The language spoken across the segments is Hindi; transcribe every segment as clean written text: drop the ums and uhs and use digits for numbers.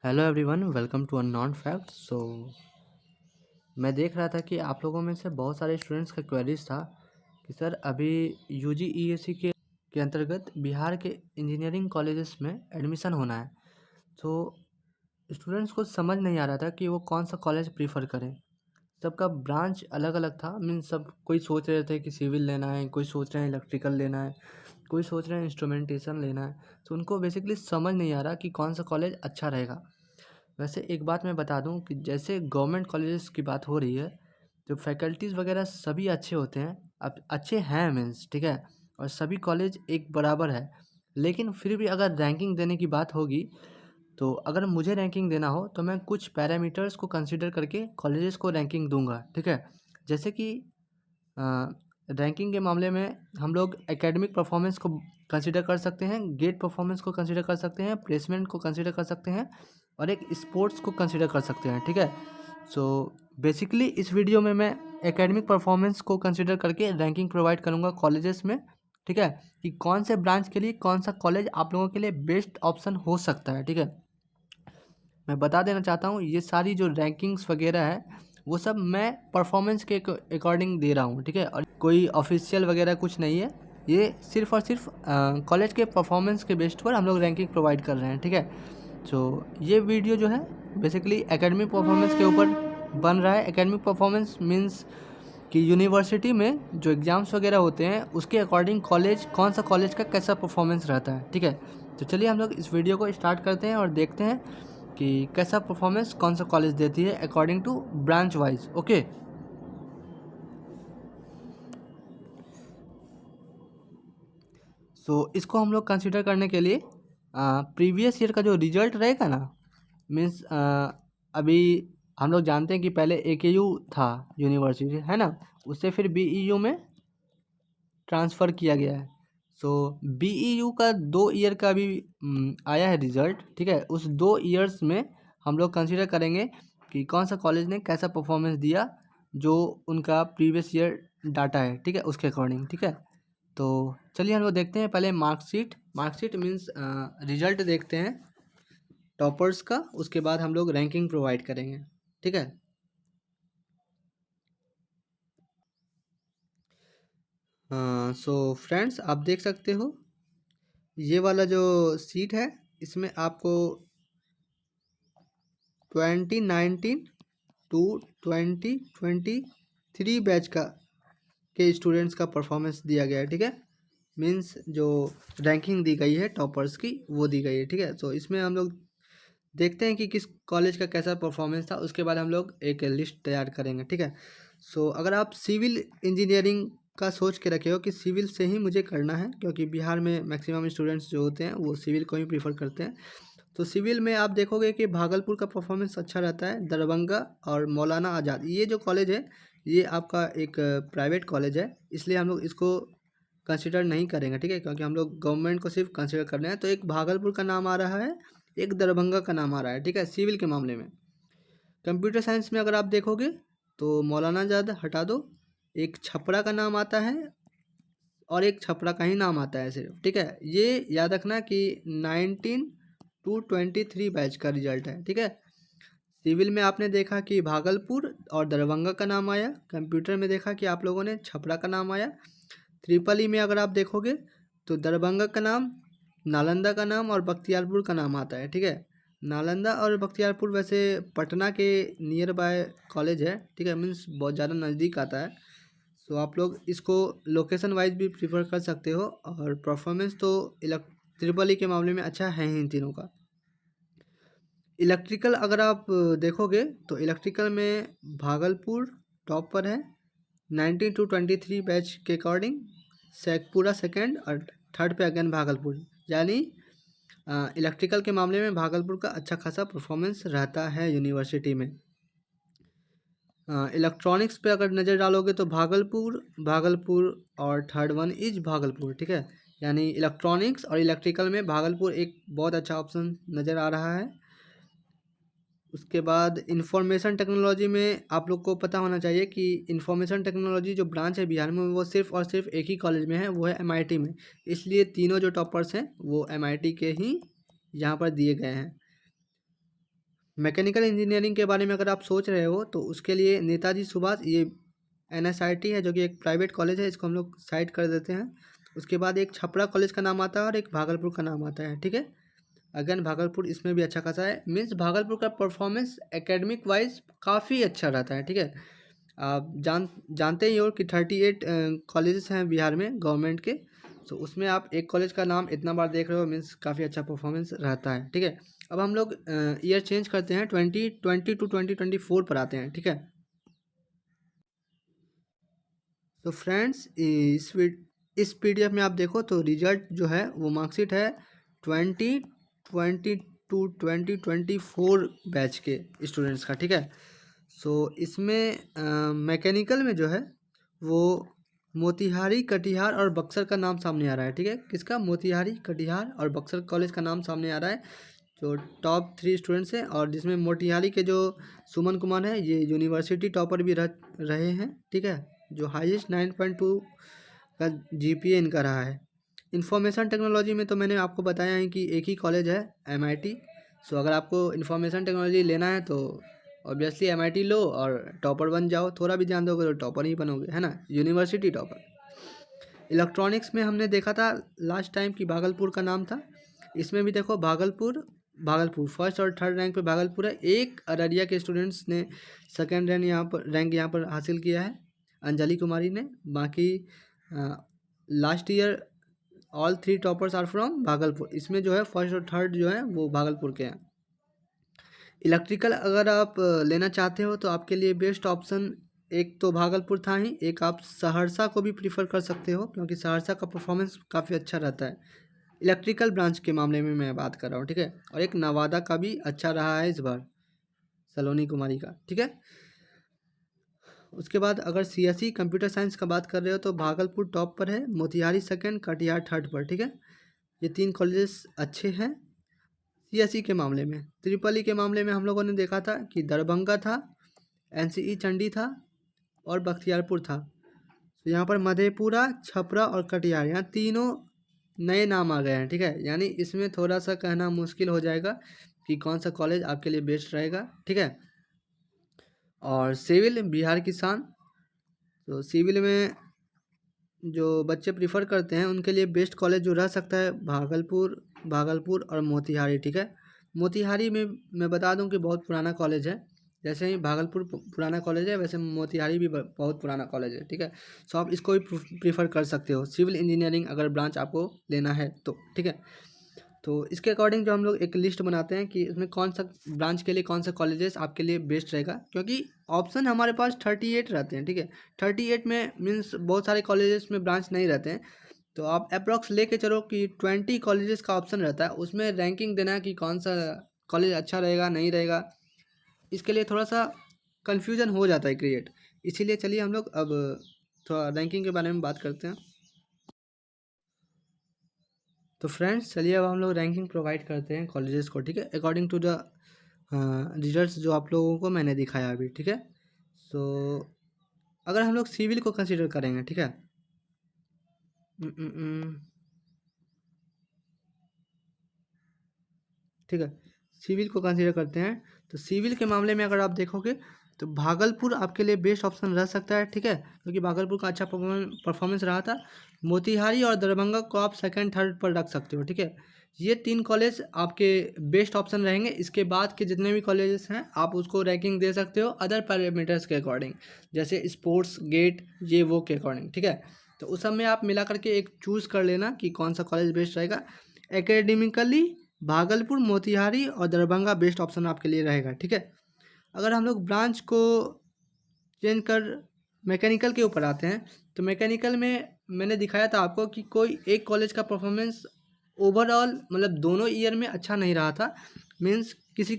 Hello everyone, welcome to unknown fact. मैं देख रहा था कि आप लोगों में से बहुत सारे स्टूडेंट्स का क्वेरीज था कि सर अभी यूजीईएसी के अंतर्गत बिहार के इंजीनियरिंग कॉलेजेस में एडमिशन होना है। तो स्टूडेंट्स को समझ नहीं आ रहा था कि वो कौन सा कॉलेज प्रीफर करें। सबका ब्रांच अलग अलग था। मीन्स सब कोई सोच रहे थे कि सिविल लेना है, कोई सोच रहे हैं इलेक्ट्रिकल लेना है, कोई सोच रहे हैं इंस्ट्रूमेंटेशन लेना है। तो उनको बेसिकली समझ नहीं आ रहा कि कौन सा कॉलेज अच्छा रहेगा। वैसे एक बात मैं बता दूं कि जैसे गवर्नमेंट कॉलेजेस की बात हो रही है तो फैकल्टीज़ वगैरह सभी अच्छे होते हैं। अब अच्छे हैं मीन्स ठीक है, और सभी कॉलेज एक बराबर है। लेकिन फिर भी अगर रैंकिंग देने की बात होगी तो अगर मुझे रैंकिंग देना हो तो मैं कुछ पैरामीटर्स को कंसीडर करके कॉलेजेस को रैंकिंग दूंगा। ठीक है, जैसे कि रैंकिंग के मामले में हम लोग एकेडमिक परफॉर्मेंस को कंसीडर कर सकते हैं, गेट परफॉर्मेंस को कंसीडर कर सकते हैं, प्लेसमेंट को कंसीडर कर सकते हैं और एक स्पोर्ट्स को कंसीडर कर सकते हैं। ठीक है, सो बेसिकली इस वीडियो में मैं एकेडमिक परफॉर्मेंस को कंसीडर करके रैंकिंग प्रोवाइड करूंगा कॉलेजेस में। ठीक है, कि कौन से ब्रांच के लिए कौन सा कॉलेज आप लोगों के लिए बेस्ट ऑप्शन हो सकता है। ठीक है, मैं बता देना चाहता हूँ ये सारी जो रैंकिंग्स वगैरह है वो सब मैं परफॉर्मेंस के अकॉर्डिंग दे रहा हूँ। ठीक है, और कोई ऑफिशियल वगैरह कुछ नहीं है, ये सिर्फ और सिर्फ कॉलेज के परफॉर्मेंस के बेस्ड पर हम लोग रैंकिंग प्रोवाइड कर रहे हैं। ठीक है, तो ये वीडियो जो है बेसिकली एकेडमिक परफॉर्मेंस के ऊपर बन रहा है। एकेडमिक परफॉर्मेंस मीन्स कि यूनिवर्सिटी में जो एग्ज़ाम्स वगैरह होते हैं उसके अकॉर्डिंग कॉलेज कौन सा कॉलेज का कैसा परफॉर्मेंस रहता है। ठीक है, तो चलिए हम लोग इस वीडियो को स्टार्ट करते हैं और देखते हैं कि कैसा परफॉर्मेंस कौन सा कॉलेज देती है according to branch wise. Okay, so इसको हम लोग कंसिडर करने के लिए प्रीवियस ईयर का जो रिजल्ट रहेगा ना, मीन्स अभी हम लोग जानते हैं कि पहले एकेयू था यूनिवर्सिटी है ना, उससे फिर बीईयू में ट्रांसफ़र किया गया है। सो बीईयू का 2 ईयर का अभी आया है रिज़ल्ट। ठीक है, उस 2 ईयर्स में हम लोग कंसिडर करेंगे कि कौन सा कॉलेज ने कैसा परफॉर्मेंस दिया, जो उनका प्रीवियस ईयर डाटा है। ठीक है, उसके अकॉर्डिंग। ठीक है, तो चलिए हम लोग देखते हैं पहले मार्कशीट। मार्कशीट मीन्स रिजल्ट देखते हैं टॉपर्स का, उसके बाद हम लोग रैंकिंग प्रोवाइड करेंगे। ठीक है, सो फ्रेंड्स आप देख सकते हो ये वाला जो सीट है इसमें आपको 2019 टू 2023 बैच का के स्टूडेंट्स का परफॉर्मेंस दिया गया है। ठीक है, मीन्स जो रैंकिंग दी गई है टॉपर्स की वो दी गई है। ठीक है, तो इसमें हम लोग देखते हैं कि किस कॉलेज का कैसा परफॉर्मेंस था, उसके बाद हम लोग एक लिस्ट तैयार करेंगे। ठीक है, सो अगर आप सिविल इंजीनियरिंग का सोच के रखे हो कि सिविल से ही मुझे करना है, क्योंकि बिहार में मैक्सिमम स्टूडेंट्स जो होते हैं वो सिविल को ही प्रीफर करते हैं, तो सिविल में आप देखोगे कि भागलपुर का परफॉर्मेंस अच्छा रहता है, दरभंगा और मौलाना आज़ाद। ये जो कॉलेज है ये आपका एक प्राइवेट कॉलेज है, इसलिए हम लोग इसको कंसिडर नहीं करेंगे। ठीक है, क्योंकि हम लोग गवर्नमेंट को सिर्फ कंसिडर कर रहे हैं। तो एक भागलपुर का नाम आ रहा है, एक दरभंगा का नाम आ रहा है। ठीक है, सिविल के मामले में। कंप्यूटर साइंस में अगर आप देखोगे तो मौलाना आज़ाद हटा दो, एक छपरा का नाम आता है और एक छपरा का ही नाम आता है सिर्फ। ठीक है, ये याद रखना कि 19 टू 23 बैच का रिजल्ट है। ठीक है, सिविल में आपने देखा कि भागलपुर और दरभंगा का नाम आया, कंप्यूटर में देखा कि आप लोगों ने छपरा का नाम आया, ट्रिपल ई में अगर आप देखोगे तो दरभंगा का नाम, नालंदा का नाम और बख्तियारपुर का नाम आता है। ठीक है, नालंदा और बख्तियारपुर वैसे पटना के नियर बाय कॉलेज है। ठीक है, मीन्स बहुत ज़्यादा नज़दीक आता है। सो आप लोग इसको लोकेशन वाइज भी प्रीफर कर सकते हो, और परफॉर्मेंस तो ट्रिपल ई के मामले में अच्छा है ही इन तीनों का। इलेक्ट्रिकल अगर आप देखोगे तो इलेक्ट्रिकल में भागलपुर टॉप पर है 19 टू 23 बैच के अकॉर्डिंग, शेखपुरा सेकंड और थर्ड पे अगेन भागलपुर। यानी इलेक्ट्रिकल के मामले में भागलपुर का अच्छा खासा परफॉर्मेंस रहता है यूनिवर्सिटी में। इलेक्ट्रॉनिक्स पे अगर नज़र डालोगे तो भागलपुर, भागलपुर और थर्ड वन इज भागलपुर। ठीक है, यानी इलेक्ट्रॉनिक्स और इलेक्ट्रिकल में भागलपुर एक बहुत अच्छा ऑप्शन नज़र आ रहा है। उसके बाद इंफॉर्मेशन टेक्नोलॉजी में आप लोग को पता होना चाहिए कि इंफॉर्मेशन टेक्नोलॉजी जो ब्रांच है बिहार में वो सिर्फ और सिर्फ एक ही कॉलेज में है, वो है एमआईटी में। इसलिए तीनों जो टॉपर्स हैं वो एमआईटी के ही यहाँ पर दिए गए हैं। मैकेनिकल इंजीनियरिंग के बारे में अगर आप सोच रहे हो तो उसके लिए नेताजी सुभाष, ये NSIT है जो कि एक प्राइवेट कॉलेज है, इसको हम लोग साइड कर देते हैं। उसके बाद एक छपरा कॉलेज का नाम आता है और एक भागलपुर का नाम आता है, ठीक है। अगेन भागलपुर इसमें भी अच्छा खासा है, मीन्स भागलपुर का परफॉर्मेंस एकेडमिक वाइज काफ़ी अच्छा रहता है, ठीक है। आप जानते ही हो कि 38 कॉलेजेस हैं बिहार में गवर्नमेंट के। तो उसमें आप एक कॉलेज का नाम इतना बार देख रहे हो, मीन्स काफ़ी अच्छा परफॉर्मेंस रहता है, ठीक है। अब हम लोग ईयर चेंज करते हैं, 2020 टू 2024 पर आते हैं, ठीक है। तो फ्रेंड्स इस PDF में आप देखो तो रिजल्ट जो है वो मार्कशीट है 2020 टू 2024 बैच के स्टूडेंट्स का, ठीक है। सो इसमें मैकेनिकल में जो है वो मोतिहारी, कटिहार और बक्सर का नाम सामने आ रहा है, ठीक है। किसका? मोतिहारी, कटिहार और बक्सर कॉलेज का नाम सामने आ रहा है, जो टॉप 3 स्टूडेंट्स हैं। और जिसमें मोतिहारी के जो सुमन कुमार है, ये यूनिवर्सिटी टॉपर भी रहे हैं, ठीक है, जो हाईएस्ट 9.2 का GPA इनका रहा है। इंफॉर्मेशन टेक्नोलॉजी में तो मैंने आपको बताया है कि एक ही कॉलेज है, MIT। सो अगर आपको इंफॉर्मेशन टेक्नोलॉजी लेना है तो ऑब्वियसली MIT लो और टॉपर बन जाओ। थोड़ा भी ध्यान दोगे तो टॉपर ही बनोगे, है ना, यूनिवर्सिटी टॉपर। इलेक्ट्रॉनिक्स में हमने देखा था लास्ट टाइम कि भागलपुर का नाम था। इसमें भी देखो भागलपुर फर्स्ट और थर्ड रैंक पे भागलपुर है। एक अररिया के स्टूडेंट्स ने सेकंड रैंक यहाँ पर हासिल किया है, अंजलि कुमारी ने। बाकी last year all 3 toppers are from Bhagalpur. इसमें जो है फर्स्ट और थर्ड जो है वो भागलपुर के हैं। इलेक्ट्रिकल अगर आप लेना चाहते हो तो आपके लिए बेस्ट ऑप्शन एक तो भागलपुर था ही, एक आप सहरसा को भी प्रीफर कर सकते हो क्योंकि सहरसा का परफॉर्मेंस काफ़ी अच्छा रहता है इलेक्ट्रिकल ब्रांच के मामले में मैं बात कर रहा हूँ, ठीक है। और एक नवादा का भी अच्छा रहा है इस बार, सलोनी कुमारी का, ठीक है। उसके बाद अगर CSE कंप्यूटर साइंस का बात कर रहे हो तो भागलपुर टॉप पर है, मोतिहारी सेकंड, कटिहार थर्ड पर, ठीक है। ये 3 कॉलेजेस अच्छे हैं CSE के मामले में। ट्रिपल के मामले में हम लोगों ने देखा था कि दरभंगा था, NCE चंडी था और बख्तियारपुर था। तो यहाँ पर मधेपुरा, छपरा और कटिहार, यहाँ तीनों नए नाम आ गए हैं, ठीक है। यानी इसमें थोड़ा सा कहना मुश्किल हो जाएगा कि कौन सा कॉलेज आपके लिए बेस्ट रहेगा, ठीक है। और सिविल बिहार की शान, तो सिविल में जो बच्चे प्रीफर करते हैं उनके लिए बेस्ट कॉलेज जो रह सकता है भागलपुर और मोतिहारी, ठीक है। मोतिहारी में मैं बता दूं कि बहुत पुराना कॉलेज है, जैसे ही भागलपुर पुराना कॉलेज है वैसे मोतिहारी भी बहुत पुराना कॉलेज है, ठीक है। सो आप इसको भी प्रीफर कर सकते हो सिविल इंजीनियरिंग अगर ब्रांच आपको लेना है तो, ठीक है। तो इसके अकॉर्डिंग जो हम लोग एक लिस्ट बनाते हैं कि इसमें कौन सा ब्रांच के लिए कौन सा कॉलेजेस आपके लिए बेस्ट रहेगा, क्योंकि ऑप्शन हमारे पास 38 रहते हैं, ठीक है। 38 में मीन्स बहुत सारे कॉलेजेस में ब्रांच नहीं रहते हैं। तो आप अप्रॉक्स लेके चलो कि 20 कॉलेजेस का ऑप्शन रहता है, उसमें रैंकिंग देना है कि कौन सा कॉलेज अच्छा रहेगा नहीं रहेगा, इसके लिए थोड़ा सा कन्फ्यूजन हो जाता है क्रिएट। इसीलिए चलिए हम लोग अब थोड़ा रैंकिंग के बारे में बात करते हैं। तो फ्रेंड्स चलिए अब हम लोग रैंकिंग प्रोवाइड करते हैं कॉलेजेस को, ठीक है, अकॉर्डिंग टू द रिजल्ट्स जो आप लोगों को मैंने दिखाया अभी, ठीक है। सो अगर हम लोग सिविल को कंसीडर करेंगे, ठीक है, ठीक है, सिविल को कंसीडर करते हैं तो सिविल के मामले में अगर आप देखोगे तो भागलपुर आपके लिए बेस्ट ऑप्शन रह सकता है, ठीक है, क्योंकि भागलपुर का अच्छा परफॉर्मेंस रहा था। मोतिहारी और दरभंगा को आप सेकंड थर्ड पर रख सकते हो, ठीक है। ये 3 कॉलेज आपके बेस्ट ऑप्शन रहेंगे। इसके बाद के जितने भी कॉलेजेस हैं आप उसको रैंकिंग दे सकते हो अदर पैरामीटर्स के अकॉर्डिंग, जैसे स्पोर्ट्स गेट ये वो के अकॉर्डिंग, ठीक है। तो उस सब में आप मिला करके एक चूज़ कर लेना कि कौन सा कॉलेज बेस्ट रहेगा। एकेडमिकली भागलपुर, मोतिहारी और दरभंगा बेस्ट ऑप्शन आपके लिए रहेगा, ठीक है। अगर हम लोग ब्रांच को चेंज कर मैकेनिकल के ऊपर आते हैं तो मैकेनिकल में मैंने दिखाया था आपको कि कोई एक कॉलेज का परफॉर्मेंस ओवरऑल मतलब दोनों ईयर में अच्छा नहीं रहा था। मीन्स किसी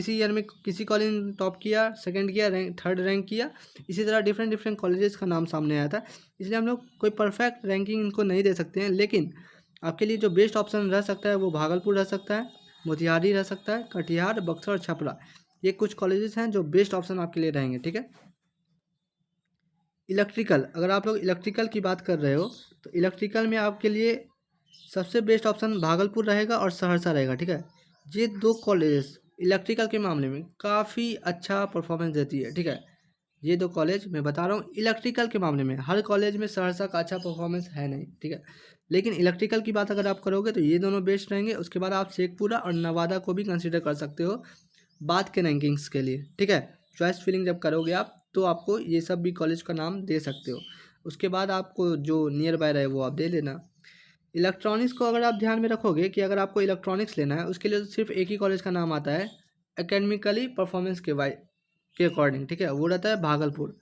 ईयर में किसी कॉलेज ने टॉप किया, सेकंड किया, थर्ड रैंक किया, इसी तरह डिफरेंट कॉलेजेस का नाम सामने आया था। इसलिए हम लोग कोई परफेक्ट रैंकिंग इनको नहीं दे सकते हैं, लेकिन आपके लिए जो बेस्ट ऑप्शन रह सकता है वो भागलपुर रह सकता है, मोतिहारी रह सकता है, कटिहार, बक्सर और छपरा, ये कुछ कॉलेजेस हैं जो बेस्ट ऑप्शन आपके लिए रहेंगे, ठीक है। इलेक्ट्रिकल, अगर आप लोग इलेक्ट्रिकल की बात कर रहे हो तो इलेक्ट्रिकल में आपके लिए सबसे बेस्ट ऑप्शन भागलपुर रहेगा और सहरसा रहेगा, ठीक है। ये 2 कॉलेजेस इलेक्ट्रिकल के मामले में काफ़ी अच्छा परफॉर्मेंस देती है, ठीक है। ये 2 कॉलेज मैं बता रहा हूँ इलेक्ट्रिकल के मामले में, हर कॉलेज में सहरसा का अच्छा परफॉर्मेंस है नहीं, ठीक है। लेकिन इलेक्ट्रिकल की बात अगर आप करोगे तो ये दोनों बेस्ट रहेंगे। उसके बाद आप शेखपुरा और नवादा को भी कंसिडर कर सकते हो बात के रैंकिंग्स के लिए, ठीक है। चॉइस फिलिंग जब करोगे आप तो आपको ये सब भी कॉलेज का नाम दे सकते हो। उसके बाद आपको जो नियर बाय रहे वो आप दे लेना। इलेक्ट्रॉनिक्स को अगर आप ध्यान में रखोगे कि अगर आपको इलेक्ट्रॉनिक्स लेना है उसके लिए तो सिर्फ एक ही कॉलेज का नाम आता है एकेडमिकली परफॉर्मेंस के अकॉर्डिंग, ठीक है। वो रहता है भागलपुर।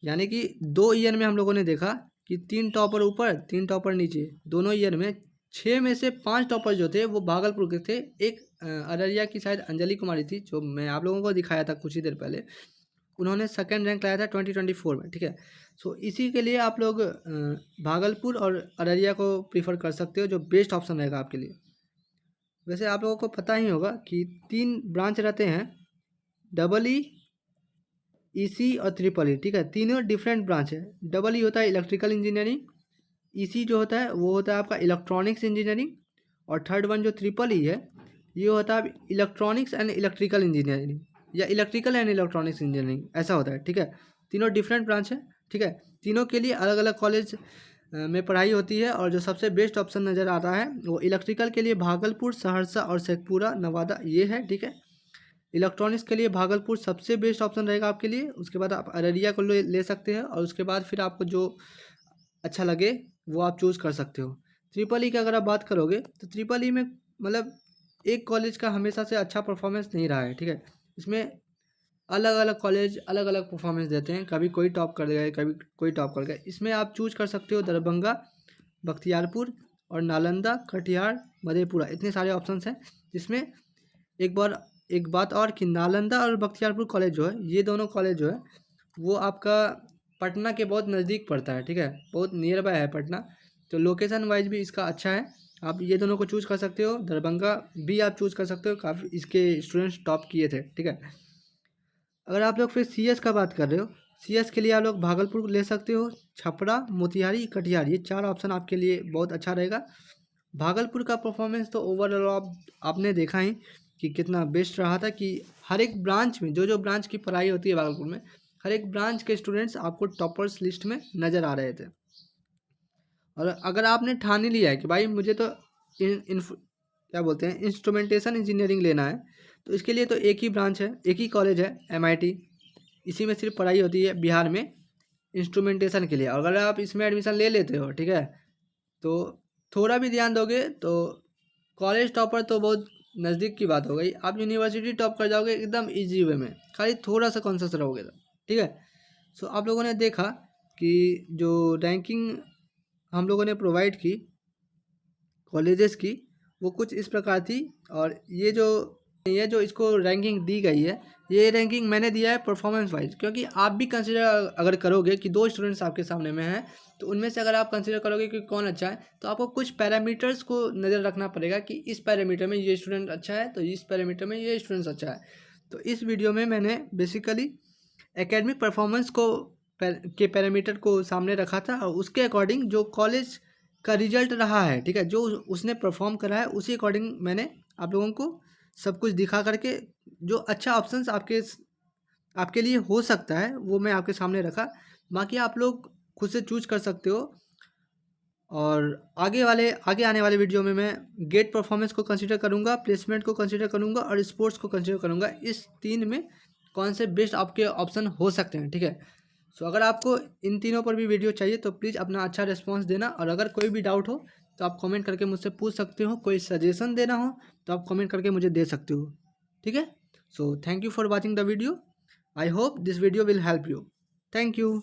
यानी कि 2 ईयर में हम लोगों ने देखा कि 3 टॉपर ऊपर 3 टॉपर नीचे, दोनों ईयर में 6 में से 5 टॉपर जो थे वो भागलपुर के थे। एक अररिया की शायद अंजलि कुमारी थी जो मैं आप लोगों को दिखाया था कुछ ही देर पहले, उन्होंने सेकंड रैंक लाया था 2024 में, ठीक है। सो इसी के लिए आप लोग भागलपुर और अररिया को प्रीफर कर सकते हो, जो बेस्ट ऑप्शन रहेगा आपके लिए। वैसे आप लोगों को पता ही होगा कि 3 ब्रांच रहते हैं, डबल ई, ईसी और ट्रिपल ई, ठीक है। तीनों डिफरेंट ब्रांच है। डबल ई होता है इलेक्ट्रिकल इंजीनियरिंग, ईसी जो होता है वो होता है आपका इलेक्ट्रॉनिक्स इंजीनियरिंग, और थर्ड वन जो ट्रिपल ई है ये होता है इलेक्ट्रॉनिक्स एंड इलेक्ट्रिकल इंजीनियरिंग या इलेक्ट्रिकल एंड इलेक्ट्रॉनिक्स इंजीनियरिंग, ऐसा होता है, ठीक है। तीनों डिफरेंट ब्रांच है, ठीक है। तीनों के लिए अलग अलग कॉलेज में पढ़ाई होती है, और जो सबसे बेस्ट ऑप्शन नज़र आता है वो इलेक्ट्रिकल के लिए भागलपुर, सहरसा और शेखपुरा नवादा ये है, ठीक है। इलेक्ट्रॉनिक्स के लिए भागलपुर सबसे बेस्ट ऑप्शन रहेगा आपके लिए। उसके बाद आप अररिया को ले सकते हैं, और उसके बाद फिर आपको जो अच्छा लगे वो आप चूज़ कर सकते हो। ट्रिपल ई की अगर आप बात करोगे तो ट्रिपल ई में मतलब एक कॉलेज का हमेशा से अच्छा परफॉर्मेंस नहीं रहा है, ठीक है। इसमें अलग अलग कॉलेज अलग अलग परफॉर्मेंस देते हैं, कभी कोई टॉप कर गए कभी कोई टॉप कर गए। इसमें आप चूज कर सकते हो दरभंगा, बख्तियारपुर और नालंदा, कटिहार, मधेपुरा, इतने सारे ऑप्शंस हैं। जिसमें एक बात और कि नालंदा और बख्तियारपुर कॉलेज जो है, ये दोनों कॉलेज जो है वो आपका पटना के बहुत नज़दीक पड़ता है, ठीक है। बहुत नियर बाय है पटना, तो लोकेशन वाइज भी इसका अच्छा है। आप ये दोनों को चूज़ कर सकते हो। दरभंगा भी आप चूज़ कर सकते हो, काफ़ी इसके स्टूडेंट्स टॉप किए थे, ठीक है। अगर आप लोग फिर सीएस का बात कर रहे हो, सीएस के लिए आप लोग भागलपुर ले सकते हो, छपरा, मोतिहारी, कटिहार, ये 4 ऑप्शन आपके लिए बहुत अच्छा रहेगा। भागलपुर का परफॉर्मेंस तो ओवरऑल आपने देखा ही कि कितना बेस्ट रहा था, कि हर एक ब्रांच में जो जो ब्रांच की पढ़ाई होती है भागलपुर में, हर एक ब्रांच के स्टूडेंट्स आपको टॉपर्स लिस्ट में नज़र आ रहे थे। और अगर आपने ठान ही लिया है कि भाई मुझे तो क्या बोलते हैं इंस्ट्रूमेंटेशन इंजीनियरिंग लेना है, तो इसके लिए तो एक ही ब्रांच है, एक ही कॉलेज है, एमआईटी। इसी में सिर्फ पढ़ाई होती है बिहार में इंस्ट्रूमेंटेशन के लिए। अगर आप इसमें एडमिशन ले लेते हो, ठीक है, तो थोड़ा भी ध्यान दोगे तो कॉलेज टॉपर तो बहुत नज़दीक की बात हो गई, आप यूनिवर्सिटी टॉप कर जाओगे एकदम इजी वे में, खाली थोड़ा सा कॉन्शियस रहोगे तो, ठीक है। सो आप लोगों ने देखा कि जो रैंकिंग हम लोगों ने प्रोवाइड की कॉलेजेस की वो कुछ इस प्रकार थी। और ये जो इसको रैंकिंग दी गई है, ये रैंकिंग मैंने दिया है परफॉर्मेंस वाइज, क्योंकि आप भी कंसिडर अगर करोगे कि 2 स्टूडेंट्स आपके सामने में हैं, तो उनमें से अगर आप कंसिडर करोगे कि कौन अच्छा है, तो आपको कुछ पैरामीटर्स को नज़र रखना पड़ेगा कि इस पैरामीटर में ये स्टूडेंट अच्छा है तो इस पैरामीटर में ये स्टूडेंट्स अच्छा है। तो इस वीडियो में मैंने बेसिकली एकेडमिक परफॉर्मेंस के पैरामीटर को सामने रखा था, और उसके अकॉर्डिंग जो कॉलेज का रिजल्ट रहा है, ठीक है, जो उसने परफॉर्म करा है उसी अकॉर्डिंग मैंने आप लोगों को सब कुछ दिखा करके जो अच्छा ऑप्शंस आपके लिए हो सकता है वो मैं आपके सामने रखा। बाकी आप लोग खुद से चूज कर सकते हो। और आगे आने वाले वीडियो में मैं गेट परफॉर्मेंस को कंसीडर करूंगा, प्लेसमेंट को कंसीडर करूंगा और स्पोर्ट्स को कंसीडर करूंगा। इस 3 में कौन से बेस्ट आपके ऑप्शन हो सकते हैं, ठीक है। सो अगर आपको इन तीनों पर भी वीडियो चाहिए तो प्लीज़ अपना अच्छा रिस्पॉन्स देना, और अगर कोई भी डाउट हो तो आप कमेंट करके मुझसे पूछ सकते हो, कोई सजेशन देना हो तो आप कमेंट करके मुझे दे सकते हो, ठीक है। So thank you for watching the video. I hope this video will help you. Thank you.